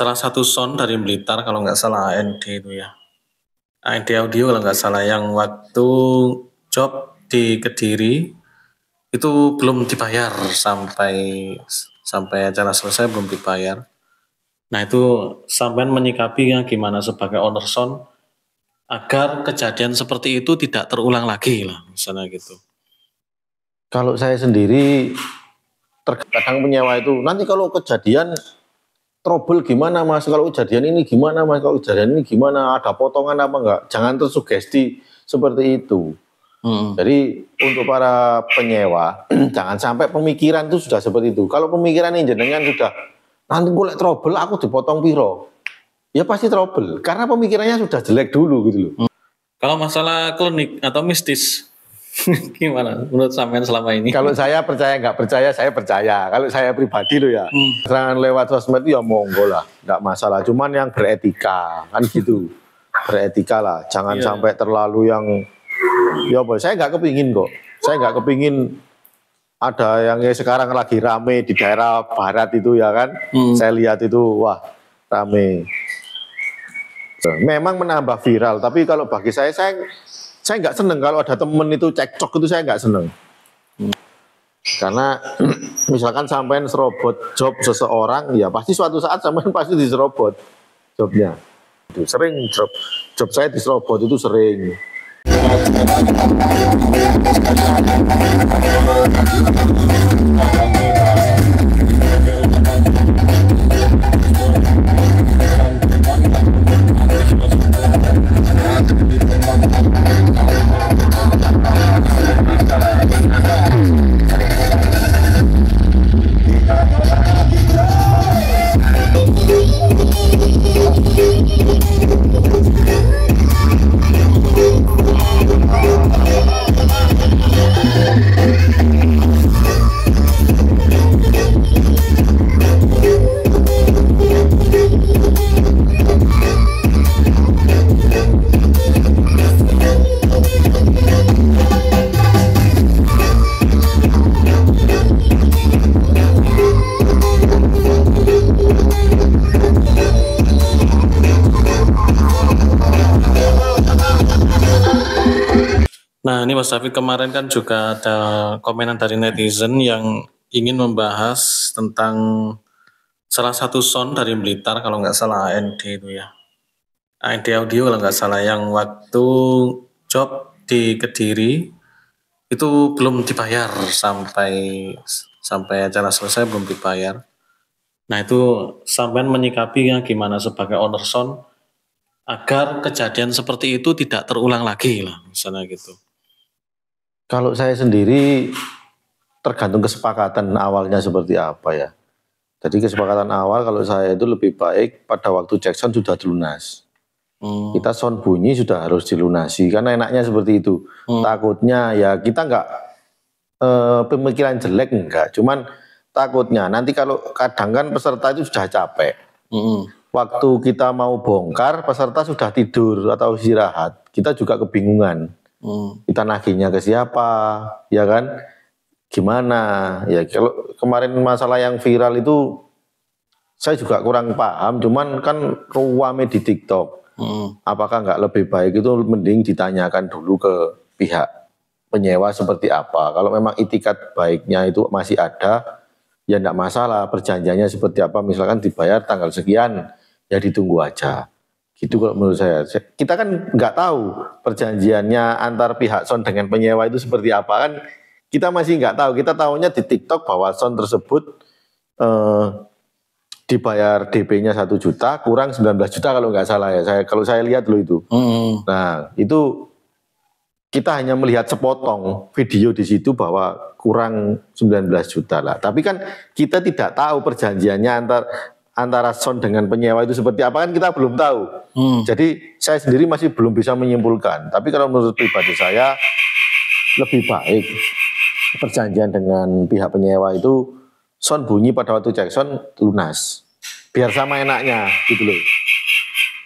salah satu sound dari Blitar kalau nggak salah AND itu ya. AND Audio kalau nggak salah yang waktu job di Kediri itu belum dibayar sampai acara selesai belum dibayar. Nah itu sampean menyikapinya gimana sebagai owner sound agar kejadian seperti itu tidak terulang lagi lah misalnya gitu. Kalau saya sendiri terkadang penyewa itu nanti kalau kejadian trouble gimana mas, kalau kejadian ini gimana mas, kalau kejadian ini gimana, ada potongan apa enggak, jangan tersugesti seperti itu. Jadi untuk para penyewa jangan sampai pemikiran itu sudah seperti itu. Kalau pemikiran ini jenengan sudah nanti gue trouble aku dipotong piro, ya pasti trouble karena pemikirannya sudah jelek dulu gitu loh. Kalau masalah klinik atau mistis gimana menurut sampean selama ini? Kalau saya percaya nggak percaya, saya percaya. Kalau saya pribadi loh ya, serangan lewat sosmed itu ya monggo lah, nggak masalah. Cuman yang beretika kan gitu, beretika lah. Jangan sampai terlalu yang, ya boy, saya nggak kepingin kok. Saya nggak kepingin ada yang sekarang lagi rame di daerah barat itu ya kan. Saya lihat itu wah rame. Memang menambah viral, tapi kalau bagi saya nggak seneng kalau ada temen itu cekcok itu, saya nggak seneng. Karena misalkan sampean serobot job seseorang, ya pasti suatu saat sampean pasti diserobot jobnya. Itu sering job saya diserobot itu sering. Nah ini Mas David, kemarin kan juga ada komenan dari netizen yang ingin membahas tentang salah satu sound dari Blitar kalau nggak salah AND itu ya. AND Audio kalau nggak salah yang waktu job di Kediri itu belum dibayar sampai acara selesai belum dibayar. Nah itu sampean menyikapinya gimana sebagai owner sound agar kejadian seperti itu tidak terulang lagi lah misalnya gitu. Kalau saya sendiri tergantung kesepakatan awalnya seperti apa ya. Jadi kesepakatan awal kalau saya itu lebih baik pada waktu cek sound sudah dilunas. Kita sound bunyi sudah harus dilunasi karena enaknya seperti itu. Takutnya ya kita nggak pemikiran jelek enggak, cuman takutnya nanti kalau kadang kan peserta itu sudah capek. Waktu kita mau bongkar peserta sudah tidur atau istirahat, kita juga kebingungan. Kita nagihnya ke siapa, ya kan? Gimana? Ya kalau kemarin masalah yang viral itu saya juga kurang paham, cuman kan ruame di TikTok. Apakah nggak lebih baik itu mending ditanyakan dulu ke pihak penyewa seperti apa. Kalau memang itikat baiknya itu masih ada, ya nggak masalah. Perjanjiannya seperti apa, misalkan dibayar tanggal sekian, ya ditunggu aja. Gitu kalau menurut saya. Kita kan nggak tahu perjanjiannya antar pihak sound dengan penyewa itu seperti apa kan. Kita masih nggak tahu. Kita tahunya di TikTok bahwa sound tersebut dibayar DP-nya 1 juta kurang 19 juta kalau nggak salah ya. Kalau saya lihat dulu itu. Nah itu kita hanya melihat sepotong video di situ bahwa kurang 19 juta lah. Tapi kan kita tidak tahu perjanjiannya antara sound dengan penyewa itu seperti apa kan kita belum tahu. Jadi saya sendiri masih belum bisa menyimpulkan. Tapi kalau menurut pribadi saya lebih baik perjanjian dengan pihak penyewa itu sound bunyi pada waktu cek sound lunas. Biar sama enaknya gitu loh.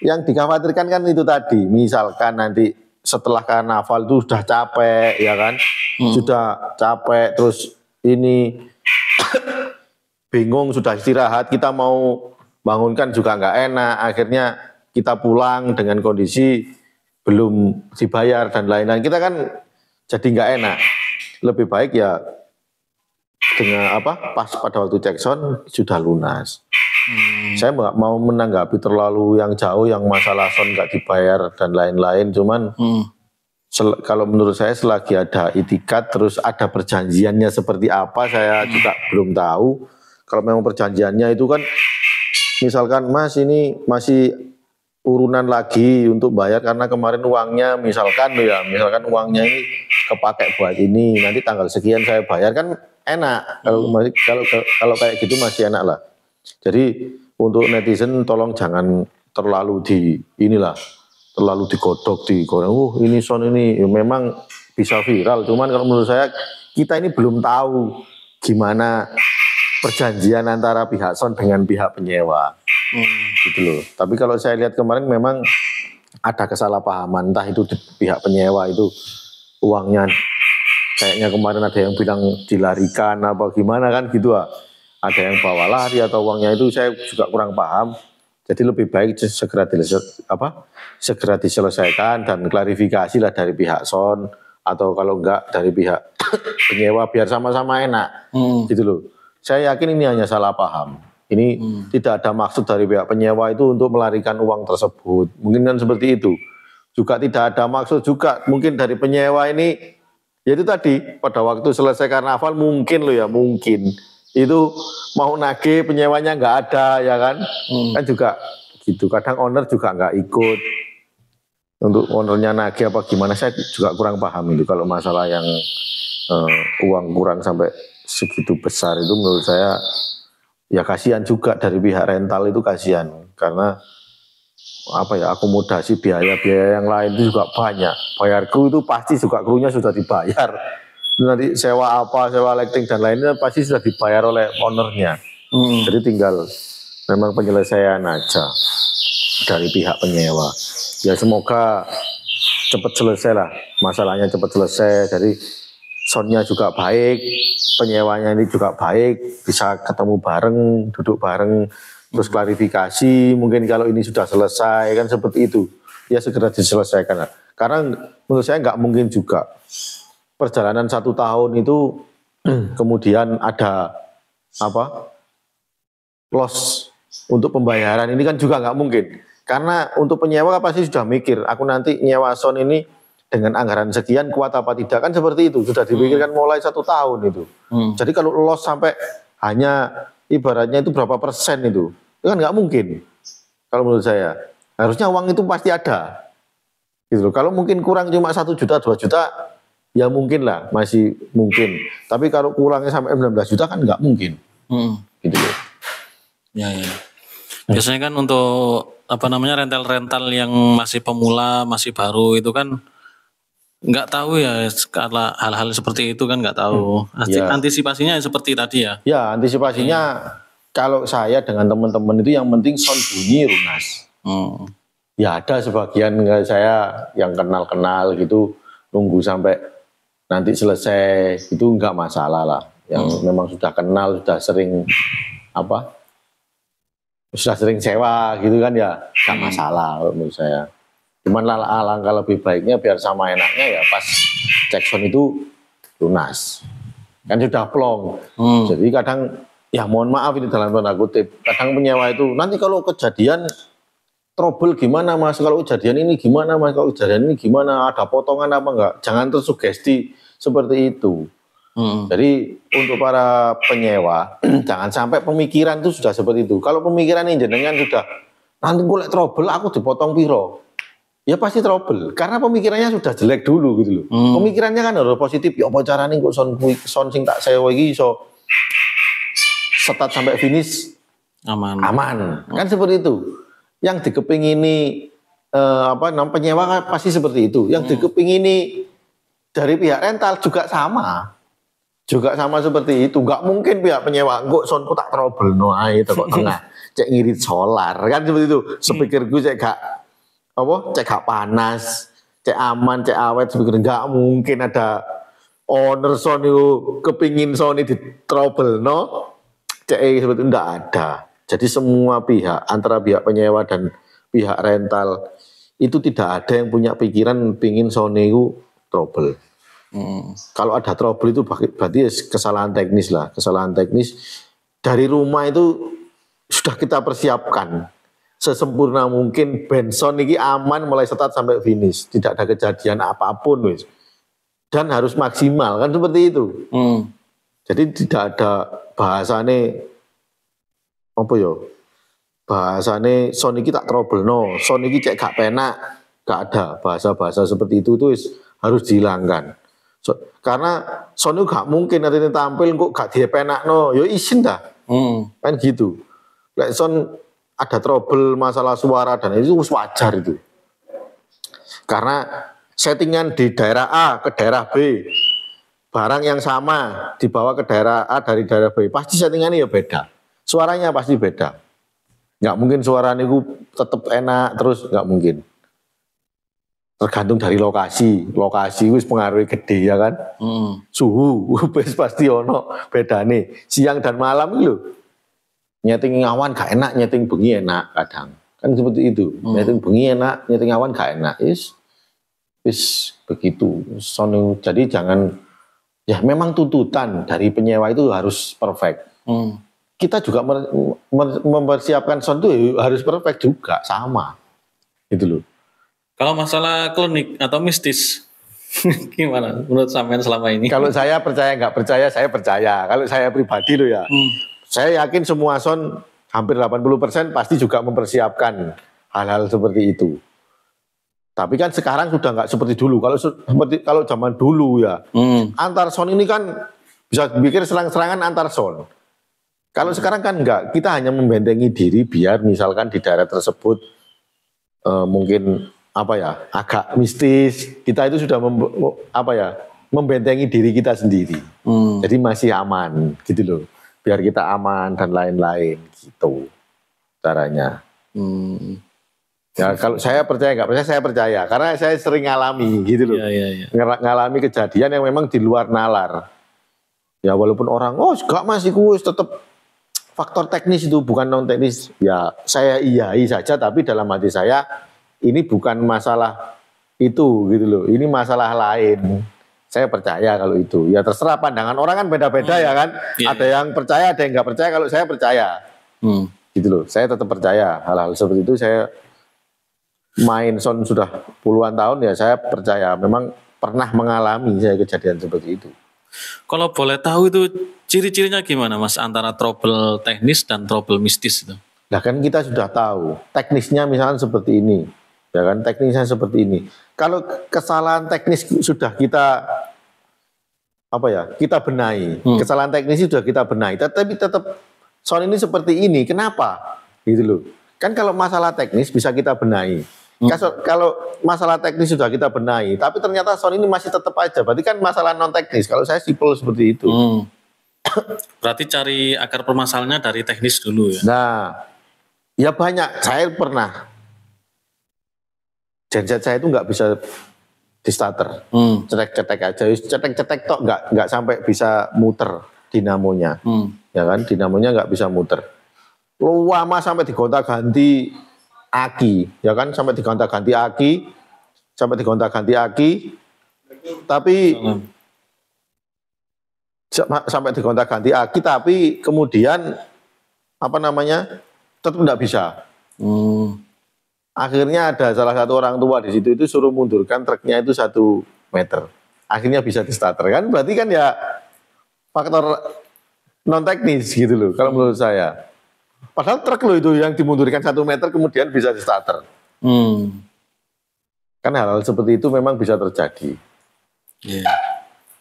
Yang dikhawatirkan kan itu tadi, misalkan nanti setelah karnaval itu sudah capek ya kan. Sudah capek terus ini bingung sudah istirahat, kita mau bangunkan juga nggak enak, akhirnya kita pulang dengan kondisi belum dibayar dan lain-lain, kita kan jadi nggak enak. Lebih baik ya dengan pas pada waktu cek sound sudah lunas. Saya nggak mau menanggapi terlalu yang jauh, yang masalah sound nggak dibayar dan lain-lain, cuman kalau menurut saya selagi ada itikat, terus ada perjanjiannya seperti apa, saya juga belum tahu. Kalau memang perjanjiannya itu kan, misalkan Mas ini masih urunan lagi untuk bayar karena kemarin uangnya misalkan uangnya ini kepakai buat ini, nanti tanggal sekian saya bayar, kan enak. Kalau kayak gitu masih enak lah. Jadi untuk netizen tolong jangan terlalu terlalu digodok, ini sound ini ya memang bisa viral, cuman kalau menurut saya kita ini belum tahu gimana perjanjian antara pihak sound dengan pihak penyewa. Gitu loh. Tapi kalau saya lihat kemarin memang ada kesalahpahaman, entah itu di pihak penyewa itu uangnya kayaknya kemarin ada yang bilang dilarikan apa gimana kan gitu. Ada yang bawa lari atau uangnya itu, saya juga kurang paham. Jadi lebih baik segera diselesaikan dan klarifikasi lah dari pihak sound, atau kalau enggak dari pihak penyewa, biar sama-sama enak. Gitu loh. Saya yakin ini hanya salah paham. Ini tidak ada maksud dari pihak penyewa itu untuk melarikan uang tersebut. Mungkin kan seperti itu. Juga tidak ada maksud juga mungkin dari penyewa ini, yaitu tadi pada waktu selesai karnaval mungkin itu mau nagih penyewanya nggak ada, ya kan? Kan juga gitu. Kadang owner juga nggak ikut. Untuk ownernya nagih apa gimana, saya juga kurang paham itu. Kalau masalah yang uang kurang sampai segitu besar itu, menurut saya ya kasihan juga dari pihak rental itu, kasihan karena akomodasi biaya-biaya yang lain itu juga banyak. Bayar kru itu pasti juga krunya sudah dibayar. Nanti sewa lighting dan lainnya pasti sudah dibayar oleh ownernya. Jadi tinggal memang penyelesaian aja dari pihak penyewa. Ya semoga cepat selesai lah, masalahnya cepat selesai. Jadi soundnya juga baik, penyewanya ini juga baik, bisa ketemu bareng, duduk bareng, terus klarifikasi. Mungkin kalau ini sudah selesai kan seperti itu, ya segera diselesaikan lah. Karena menurut saya nggak mungkin juga perjalanan 1 tahun itu kemudian ada loss untuk pembayaran, ini kan juga nggak mungkin. Karena untuk penyewa pasti sudah mikir, aku nanti nyewa sound ini dengan anggaran sekian kuat apa tidak, kan seperti itu, sudah dipikirkan mulai 1 tahun itu. Jadi kalau loss sampai hanya ibaratnya itu berapa persen itu kan nggak mungkin. Kalau menurut saya harusnya uang itu pasti ada gitu loh. Kalau mungkin kurang cuma 1 juta 2 juta ya mungkin lah, masih mungkin. Tapi kalau kurangnya sampai 19 juta kan nggak mungkin. Gitu loh. Ya. Biasanya kan untuk rental-rental yang masih pemula, masih baru itu kan nggak tahu ya, karena hal-hal seperti itu kan nggak tahu. Antisipasinya seperti tadi ya. Ya, antisipasinya kalau saya dengan teman-teman itu yang penting sound bunyi lunas. Ya ada sebagian saya yang kenal-kenal gitu nunggu sampai nanti selesai, itu nggak masalah lah. Yang memang sudah kenal, sudah sering sewa gitu kan, ya nggak masalah menurut saya. Cuman alangkah lebih baiknya biar sama enaknya ya pas cek sound itu lunas, kan sudah plong. Jadi kadang ya mohon maaf ini dalam tanda kutip, kadang penyewa itu nanti kalau kejadian trouble gimana Mas, kalau kejadian ini gimana Mas, kalau kejadian ini gimana, ada potongan apa enggak, jangan tersugesti seperti itu. Jadi untuk para penyewa jangan sampai pemikiran itu sudah seperti itu. Kalau pemikiran ini jenengan sudah nanti boleh trouble aku dipotong piro, ya pasti trouble karena pemikirannya sudah jelek dulu gitu loh. Pemikirannya kan harus positif, ya apa caranya kok sound sing tak sewa iki iso start sampai finish aman. Kan seperti itu. Yang dikepingini penyewa kan pasti seperti itu. Yang dikepingini dari pihak rental juga sama seperti itu. Nggak mungkin pihak penyewa kok soundku tak trouble no ae teko tengah cek ngirit solar kan seperti itu. Speakerku cek gak panas, cek aman, cek awet, speaker nggak mungkin ada owner sound itu kepingin sound di trouble no cek seperti itu, nggak ada. Jadi semua pihak, antara pihak penyewa dan pihak rental, itu tidak ada yang punya pikiran pingin Sony itu trouble. Kalau ada trouble itu berarti kesalahan teknis lah. Kesalahan teknis dari rumah itu sudah kita persiapkan sesempurna mungkin Benson ini aman mulai start sampai finish, tidak ada kejadian apapun wis. Dan harus maksimal kan seperti itu. Jadi tidak ada bahasane apa ya? Bahasane Son iki tak trouble no, Son iki cek gak penak, gak ada bahasa-bahasa seperti itu tuh harus dihilangkan. Karena Son itu gak mungkin nanti tampil kok gak dia penak no, ya izin dah. Kan gitu. Lek Son ada trouble masalah suara dan itu wajar itu. Karena settingan di daerah A ke daerah B, barang yang sama dibawa ke daerah A dari daerah B, pasti settingannya ya beda. Suaranya pasti beda. Nggak mungkin suaranya itu tetap enak terus, nggak mungkin. Tergantung dari lokasi. Lokasi itu pengaruhnya gede ya kan. Suhu pasti ono beda nih. Siang dan malam itu nyeting awan gak enak, nyeting bengi enak kadang. Kan seperti itu. Nyeting bengi enak, nyeting awan gak enak. Is begitu. Jadi jangan, ya memang tuntutan dari penyewa itu harus perfect. Kita juga mempersiapkan sound itu harus perfect juga, sama. Gitu loh. Kalau masalah klinik atau mistis, gimana menurut sampean selama ini? Kalau saya percaya nggak percaya, saya percaya. Kalau saya pribadi loh ya. Saya yakin semua sound hampir 80% pasti juga mempersiapkan hal-hal seperti itu. Tapi kan sekarang sudah nggak seperti dulu. Kalau zaman dulu ya, antar sound ini kan bisa pikir serang-serangan antar sound. Kalau sekarang kan enggak, kita hanya membentengi diri biar misalkan di daerah tersebut mungkin apa ya, agak mistis. Kita itu sudah membentengi diri kita sendiri. Jadi masih aman gitu loh. Biar kita aman dan lain-lain gitu caranya. Ya kalau saya percaya nggak percaya, saya percaya karena saya sering ngalami gitu loh. Ngalami kejadian yang memang di luar nalar. Ya walaupun orang enggak masih kuis tetap faktor teknis itu bukan non teknis. Ya saya iyai saja tapi dalam hati saya ini bukan masalah itu gitu loh. Ini masalah lain. Saya percaya kalau itu. Ya terserah pandangan orang kan beda-beda ya kan. Ada yang percaya, ada yang nggak percaya. Kalau saya percaya, gitu loh. Saya tetap percaya hal-hal seperti itu. Saya main sound sudah puluhan tahun ya. Saya percaya. Memang pernah mengalami saya kejadian seperti itu. Kalau boleh tahu itu ciri-cirinya gimana Mas antara trouble teknis dan trouble mistis itu? Nah kan kita sudah tahu teknisnya misalnya seperti ini. Ya kan teknisnya seperti ini. Kalau kesalahan teknis sudah kita kita benahi. Kesalahan teknis sudah kita benahi. Tapi tetap sound ini seperti ini. Kenapa? Gitu loh. Kan kalau masalah teknis bisa kita benahi. Kalau masalah teknis sudah kita benahi, tapi ternyata sound ini masih tetap aja. Berarti kan masalah non teknis. Kalau saya simpel seperti itu. Berarti cari akar permasalahannya dari teknis dulu ya. Nah, ya banyak. Saya pernah. Genset saya itu nggak bisa di starter, cetek-cetek aja, cetek-cetek tok nggak sampai bisa muter dinamonya, ya kan, dinamonya nggak bisa muter. Lama sampai digonta-ganti aki, ya kan, sampai digonta-ganti aki, tapi sampai digonta-ganti aki, tapi kemudian tetap nggak bisa. Akhirnya ada salah satu orang tua di situ itu suruh mundurkan truknya itu 1 meter. Akhirnya bisa di starter kan, berarti kan ya faktor non teknis gitu loh kalau menurut saya. Padahal truk loh itu yang dimundurkan 1 meter kemudian bisa di starter. Kan hal-hal seperti itu memang bisa terjadi.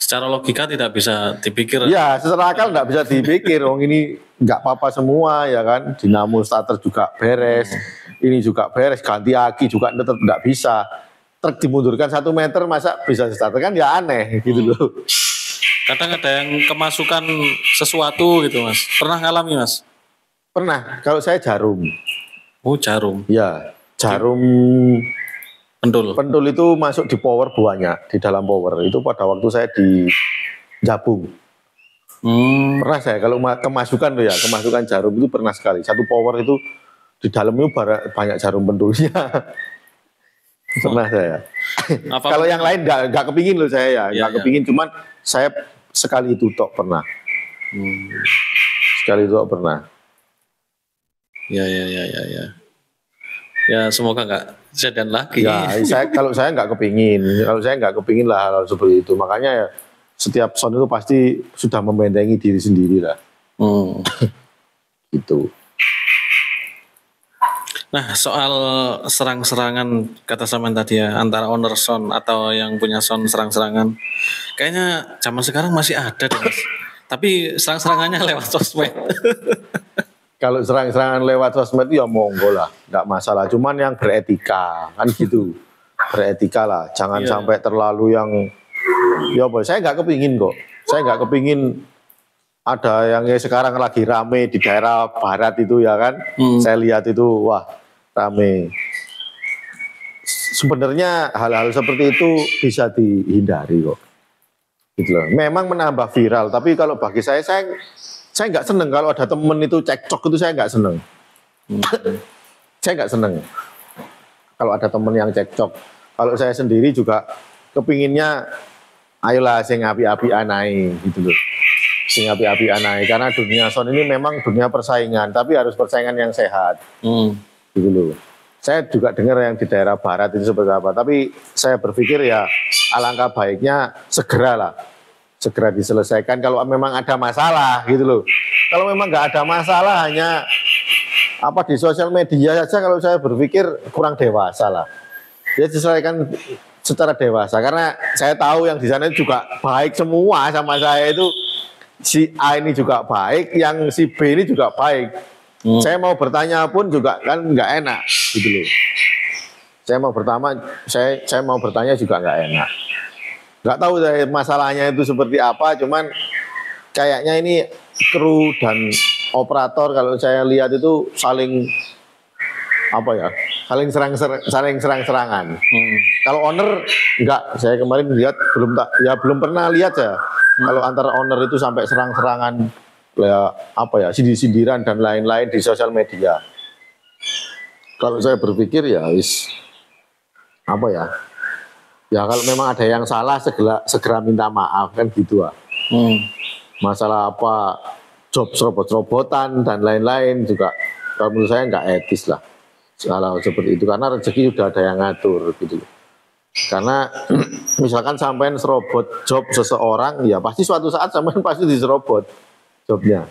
Secara logika tidak bisa dipikir. Ya secara akal nggak bisa dipikir. Ini nggak apa-apa semua ya kan. Dinamo starter juga beres. Ini juga beres, ganti aki juga tetap nggak bisa. Truk dimundurkan 1 meter masa bisa starter kan ya aneh gitu loh. Kadang ada yang kemasukan sesuatu gitu Mas. Pernah ngalami Mas? Pernah, kalau saya jarum. Oh jarum. Ya, jarum pentul. Pentul itu masuk di power buahnya, di dalam power. Itu pada waktu saya di Jabung. Pernah saya kalau kemasukan tuh ya, kemasukan jarum itu pernah sekali. Satu power itu di dalamnya banyak jarum pentulnya. Pernah saya. Kalau yang lain nggak kepingin loh saya ya, nggak kepingin. Cuman saya sekali itu tok pernah. Sekali itu tok pernah. Ya. Ya semoga nggak kejadian lagi. Ya, kalau saya nggak kepingin lah hal seperti itu. Makanya ya setiap son itu pasti sudah membentengi diri sendiri lah. Gitu. Nah, soal serang-serangan kata Samen tadi ya, antara owner son atau yang punya son serang-serangan, kayaknya zaman sekarang masih ada deh Mas. Tapi serang-serangannya lewat sosmed. Kalau serang-serangan lewat sosmed ya monggo lah, nggak masalah. Cuman yang beretika kan gitu, beretika lah. Jangan sampai terlalu yang, ya boy, saya nggak kepingin kok. Saya nggak kepingin ada yang sekarang lagi rame di daerah barat itu ya kan. Saya lihat itu, wah rame. Sebenarnya hal-hal seperti itu bisa dihindari kok. Gitu loh. Memang menambah viral, tapi kalau bagi saya nggak seneng kalau ada temen itu cekcok itu saya nggak seneng. Saya nggak seneng kalau ada temen yang cekcok. Kalau saya sendiri juga kepinginnya, ayolah sing api-apian ae gitu loh. Sing api-apian ae, karena dunia son ini memang dunia persaingan, tapi harus persaingan yang sehat. Gitu loh. Saya juga dengar yang di daerah barat itu seperti apa, tapi saya berpikir ya alangkah baiknya segera diselesaikan kalau memang ada masalah gitu loh. Kalau memang nggak ada masalah, hanya apa di sosial media saja, kalau saya berpikir kurang dewasa lah. Ya diselesaikan secara dewasa, karena saya tahu yang di sana juga baik semua sama saya itu. Si A ini juga baik, yang si B ini juga baik. Saya mau bertanya pun juga kan nggak enak gitu loh. Saya mau bertanya juga nggak enak. Nggak tahu saya masalahnya itu seperti apa, cuman kayaknya ini kru dan operator kalau saya lihat itu saling serang-serangan. Kalau owner enggak, saya kemarin lihat belum pernah lihat saya. Kalau antara owner itu sampai serang-serangan, ya sindir-sindiran dan lain-lain di sosial media. Kalau saya berpikir ya ya kalau memang ada yang salah segera minta maaf kan gitu ah. Masalah apa job serobot-serobotan dan lain-lain juga kalau menurut saya nggak etis lah hal seperti itu, karena rezeki sudah ada yang ngatur gitu. Karena misalkan sampean serobot job seseorang, ya pasti suatu saat sampean pasti diserobot jobnya.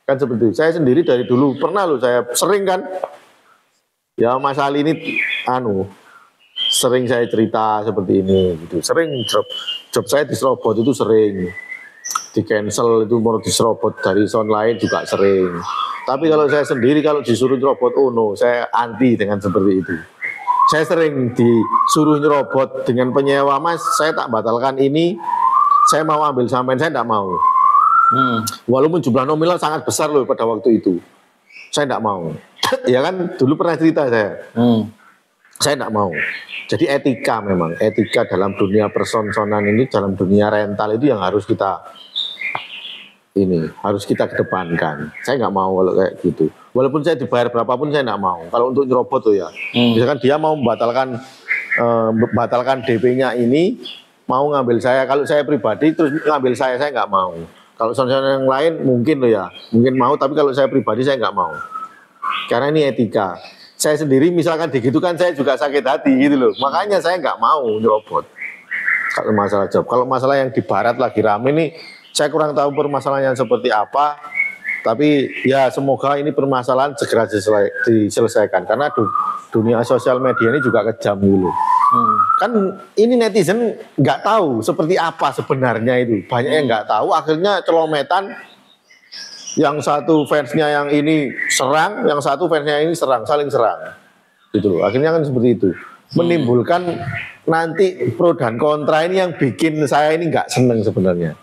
Kan seperti itu. Saya sendiri dari dulu pernah loh, saya sering kan. Ya Mas Ali ini sering saya cerita seperti ini gitu. Sering job saya diserobot itu sering. Di cancel itu mau diserobot dari sound lain juga sering. Tapi kalau saya sendiri kalau disuruh nyerobot, saya anti dengan seperti itu. Saya sering disuruh nyerobot dengan penyewa, Mas, saya tak batalkan ini, saya mau ambil sampean, saya tidak mau. Walaupun jumlah nominal sangat besar loh pada waktu itu, saya tidak mau. Ya kan, dulu pernah cerita saya tidak mau. Jadi etika dalam dunia personsonan ini, dalam dunia rental itu yang harus kita kedepankan. Saya nggak mau kalau kayak gitu. Walaupun saya dibayar berapapun saya nggak mau. Kalau untuk nyerobot tuh ya, misalkan dia mau membatalkan DP-nya ini, mau ngambil saya. Kalau saya pribadi terus ngambil saya nggak mau. Kalau soal yang lain mungkin mau. Tapi kalau saya pribadi saya nggak mau. Karena ini etika. Saya sendiri misalkan digitukan saya juga sakit hati gitu loh. Makanya saya nggak mau nyerobot. Kalau masalah job, kalau masalah yang di barat lagi rame nih, saya kurang tahu permasalahannya seperti apa, tapi ya semoga ini permasalahan segera diselesaikan, karena dunia sosial media ini juga kejam dulu. Kan ini netizen nggak tahu seperti apa sebenarnya itu, banyak yang nggak tahu, akhirnya celometan, yang satu fansnya yang ini serang, yang satu fansnya ini saling serang, gitu. Akhirnya kan seperti itu, menimbulkan nanti pro dan kontra ini yang bikin saya ini nggak seneng sebenarnya.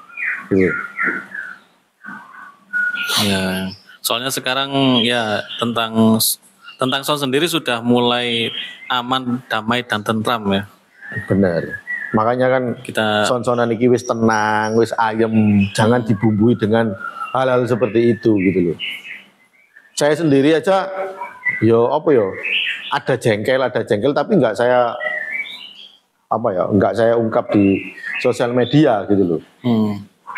Ya, soalnya sekarang ya tentang sound sendiri sudah mulai aman, damai dan tentram ya. Benar. Makanya kan kita son-sonan iki wis tenang, wis ayem, jangan dibumbui dengan hal-hal seperti itu gitu loh. Saya sendiri aja ada jengkel tapi nggak saya ungkap di sosial media gitu loh.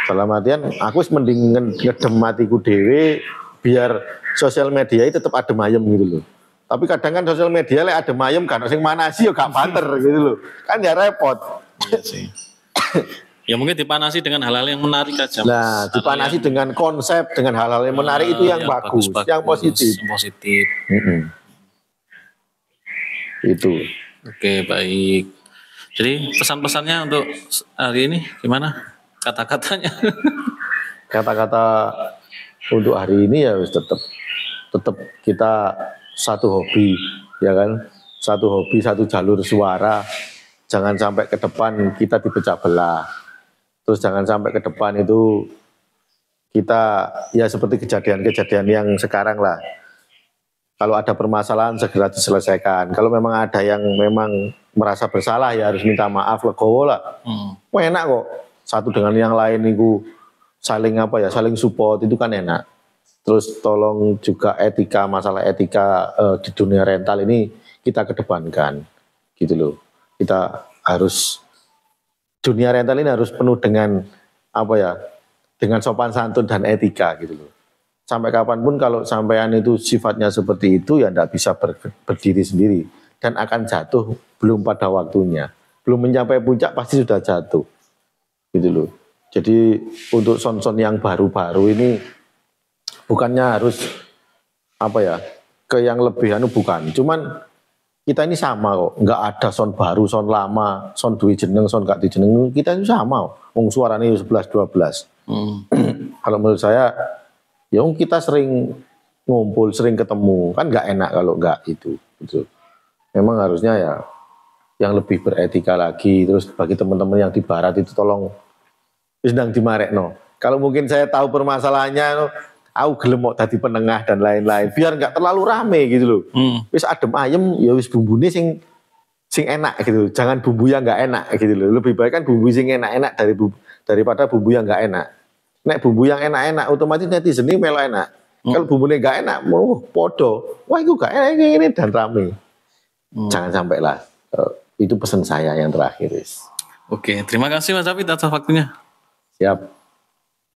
Dalam artian aku mending ngedem matiku dewe biar sosial media itu tetap adem ayem gitu loh. Tapi kadang kan sosial media lek adem ayem kan sing mana sih gak banter gitu loh. Kan ya repot. Iya sih. Ya mungkin dipanasi dengan hal-hal yang menarik aja. Nah, dipanasi dengan konsep, dengan hal-hal yang menarik itu yang bagus, yang positif. Itu. Oke, baik. Jadi pesan-pesannya untuk hari ini gimana? Kata-katanya. Kata-kata untuk hari ini ya tetap kita satu hobi, ya kan? Satu hobi, satu jalur suara. Jangan sampai ke depan kita dipecah belah. Terus jangan sampai ke depan itu kita ya seperti kejadian-kejadian yang sekarang lah. Kalau ada permasalahan segera diselesaikan. Kalau memang ada yang memang merasa bersalah ya harus minta maaf, legowo lah. Enak kok. Satu dengan yang lain itu saling support itu kan enak. Terus tolong juga masalah etika di dunia rental ini kita kedepankan gitu loh. Kita harus dunia rental ini harus penuh dengan dengan sopan santun dan etika gitu loh. Sampai kapanpun kalau sampean itu sifatnya seperti itu ya tidak bisa berdiri sendiri dan akan jatuh belum pada waktunya. Belum mencapai puncak pasti sudah jatuh gitu loh. Jadi untuk son-son yang baru-baru ini bukannya harus ke yang lebih bukan. Cuman kita ini sama kok, nggak ada son baru, son lama, son duwe jeneng, son gak dijeneng, kita itu sama. Wong suaranya 11-12. Kalau menurut saya, ya kita sering ngumpul, sering ketemu, kan nggak enak kalau nggak itu. Gitu. Memang harusnya ya yang lebih beretika lagi. Terus bagi teman-teman yang di barat itu tolong sedang dimarekno. Kalau mungkin saya tahu permasalahannya, aku gelem mau tadi penengah dan lain-lain biar nggak terlalu rame gitu loh. Wis adem ayem ya wis bumbune sing enak gitu. Jangan bumbu yang nggak enak gitu loh. Lebih baik kan bumbu sing enak-enak daripada bumbu yang nggak enak. Nek bumbu yang enak-enak otomatis netizen ini melo enak. Kalau bumbunya nggak enak, podo. Wah itu nggak enak ini dan rame. Jangan sampai lah. Itu pesan saya yang terakhir. Oke, terima kasih Mas David atas waktunya. Siap.